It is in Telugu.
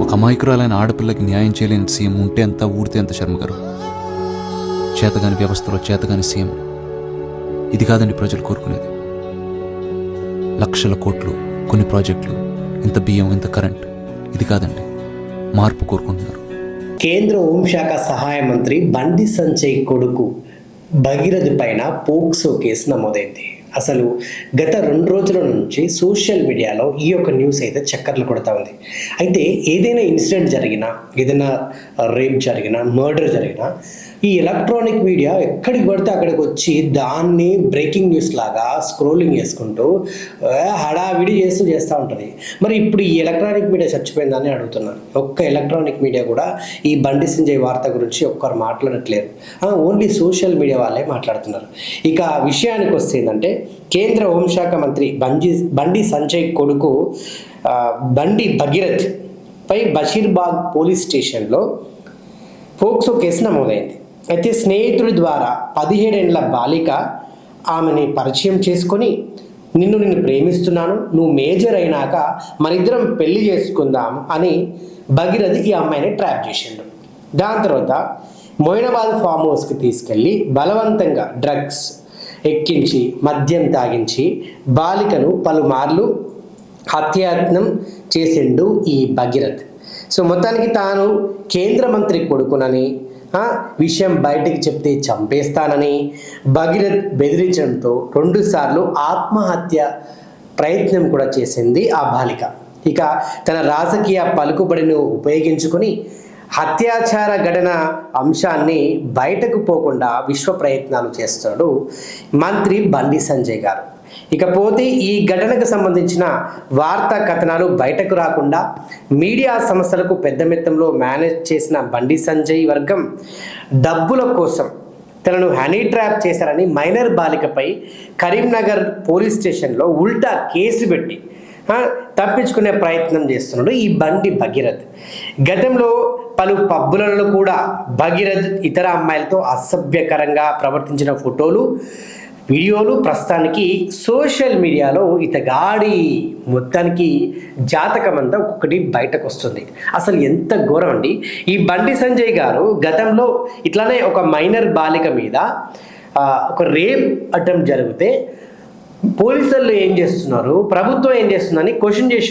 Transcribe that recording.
ఒక అమాయకురాలైన ఆడపిల్లకి న్యాయం చేయలేని సీఎం ఉంటే ఎంత ఊడితే ఎంత శర్మ గారు. చేతగాని వ్యవస్థలో చేతగాని సీఎం. ఇది కాదండి ప్రజలు కోరుకునేది. లక్షల కోట్లు, కొన్ని ప్రాజెక్టులు, ఇంత బియ్యం, ఇంత కరెంట్. ఇది కాదండి, మార్పు కోరుకుంటున్నారు. కేంద్ర హోంశాఖ సహాయ మంత్రి బండి సంజయ్ కొడుకు భగీరథ్ పైన పోక్సో కేసు నమోదైంది. అసలు గత 2 రోజుల నుంచి సోషల్ మీడియాలో ఈ యొక్క న్యూస్ అయితే చక్కర్లు కొడతా ఉంది. అయితే ఏదైనా ఇన్సిడెంట్ జరిగినా, ఏదైనా రేప్ జరిగినా, మర్డర్ జరిగినా ఈ ఎలక్ట్రానిక్ మీడియా ఎక్కడికి పడితే అక్కడికి వచ్చి దాన్ని బ్రేకింగ్ న్యూస్ లాగా స్క్రోలింగ్ చేసుకుంటూ హడావిడి చేస్తూ ఉంటుంది. మరి ఇప్పుడు ఈ ఎలక్ట్రానిక్ మీడియా చచ్చిపోయిందని అడుగుతున్నారు. ఒక్క ఎలక్ట్రానిక్ మీడియా కూడా ఈ బండి సంజయ్ వార్త గురించి ఒక్కరు మాట్లాడట్లేరు. ఓన్లీ సోషల్ మీడియా వాళ్ళే మాట్లాడుతున్నారు. ఇక విషయానికి వస్తే ఏంటంటే, కేంద్ర హోంశాఖ మంత్రి బండి సంజయ్ కొడుకు బండి భగీరథ్ పై బషీర్బాగ్ పోలీస్ స్టేషన్లో పోక్సో కేసు నమోదైంది. అయితే స్నేహితుడి ద్వారా 17 ఏళ్ల బాలిక ఆమెని పరిచయం చేసుకొని, నిన్ను ప్రేమిస్తున్నాను, నువ్వు మేజర్ అయినాక మనిద్దరం పెళ్లి చేసుకుందాం అని భగీరథ్ ఈ అమ్మాయిని ట్రాప్ చేసిండు. దాని తర్వాత మొయినాబాద్ ఫామ్ హౌస్కి తీసుకెళ్ళి బలవంతంగా డ్రగ్స్ ఎక్కించి, మద్యం తాగించి బాలికను పలుమార్లు హత్యాయత్నం చేసిండు ఈ భగీరథ్. సో మొత్తానికి తాను కేంద్ర మంత్రి కొడుకునని, విషయం బయటికి చెప్తే చంపేస్తానని భగీరథ్ బెదిరించడంతో 2 సార్లు ఆత్మహత్య ప్రయత్నం కూడా చేసింది ఆ బాలిక. ఇక తన రాజకీయ పలుకుబడిని ఉపయోగించుకొని అత్యాచార ఘటన అంశాన్ని బయటకు పోకుండా విశ్వ ప్రయత్నాలు చేస్తాడు మంత్రి బండి సంజయ్ గారు. ఇకపోతే ఈ ఘటనకు సంబంధించిన వార్తా కథనాలు బయటకు రాకుండా మీడియా సంస్థలకు పెద్ద మొత్తంలో మేనేజ్ చేసిన బండి సంజయ్ వర్గం డబ్బుల కోసం తనను హనీ ట్రాప్ చేశారని మైనర్ బాలికపై కరీంనగర్ పోలీస్ స్టేషన్లో ఉల్టా కేసు పెట్టి తప్పించుకునే ప్రయత్నం చేస్తున్నాడు ఈ బండి భగీరథ్. గతంలో పలు పబ్బులలో కూడా భగీరథ్ ఇతర అమ్మాయిలతో అసభ్యకరంగా ప్రవర్తించిన ఫోటోలు, వీడియోలు ప్రస్తుతానికి సోషల్ మీడియాలో ఇతగాడి మొత్తానికి జాతకం అంతా ఒక్కొక్కటి బయటకు వస్తుంది. అసలు ఎంత ఘోరం అండి. ఈ బండి సంజయ్ గారు గతంలో ఇట్లానే ఒక మైనర్ బాలిక మీద ఒక రేప్ అటెంప్ట్ జరిగితే పోలీసులు ఏం చేస్తున్నారు, ప్రభుత్వం ఏం చేస్తుందని క్వశ్చన్ చేసి